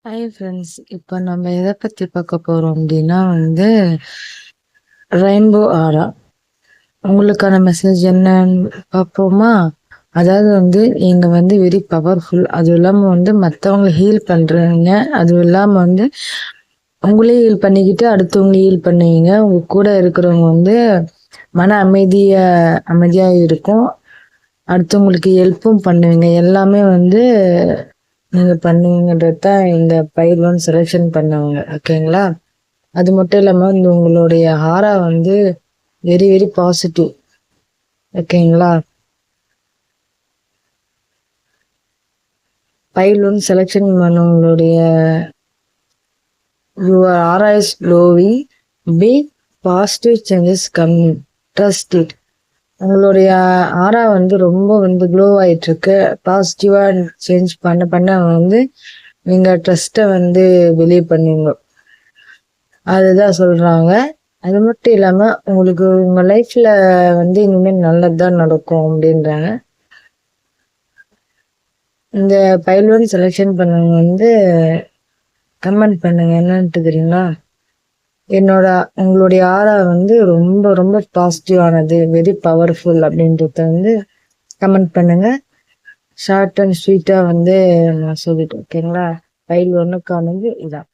Hi friends. இப்போ நம்ம எதை பற்றி பார்க்க போகிறோம் அப்படின்னா ரெயின்போ ஆரா. உங்களுக்கான மெசேஜ் என்னன்னு பார்ப்போமா? அதாவது நீங்கள் வெரி பவர்ஃபுல். அதுவும் இல்லாமல் மற்றவங்களை ஹீல் பண்ணுறீங்க. அதுவும் இல்லாமல் உங்களே ஹீல் பண்ணிக்கிட்டு அடுத்தவங்களை ஹீல் பண்ணுவீங்க. உங்கள் கூட இருக்கிறவங்க மன அமைதியாக இருக்கும். அடுத்தவங்களுக்கு ஹெல்ப்பும் பண்ணுவீங்க. எல்லாமே நீங்க பண்ணுவீங்கன்றது தான் இந்த பைல் செலெக்ஷன் பண்ணவங்க. ஓகேங்களா? அது மட்டும் இல்லாம உங்களுடைய ஆரா வெரி வெரி பாசிட்டிவ். ஓகேங்களா? பைல் செலெக்ஷன் பண்ணவங்களுடைய your aura is glowing. Big positive changes coming. Trust it. உங்களுடைய ஆரா ரொம்ப க்ளோ ஆயிட்டு இருக்கு. பாசிட்டிவா சேஞ்ச் பண்ண பண்ண நீங்க ட்ரஸ்ட்டை பிலீவ் பண்ணுவீங்க. அதுதான் சொல்றாங்க. அது மட்டும் இல்லாம உங்களுக்கு உங்க லைஃப்ல இனிமேல் நல்லதுதான் நடக்கும் அப்படின்றாங்க. இந்த பைல் செலெக்ஷன் பண்ணவங்க கமெண்ட் பண்ணுங்க என்னன்ட்டு தெரியுங்களா? உங்களுடைய ஆரா ரொம்ப ரொம்ப பாசிட்டிவ் ஆனது, வெரி பவர்ஃபுல் அப்படின்றத கமெண்ட் பண்ணுங்க. ஷார்ட் அண்ட் ஸ்வீட்டா நான் சொல்லிட்டேன். ஓகேங்களா? பைல் 1க்கானது இதான்.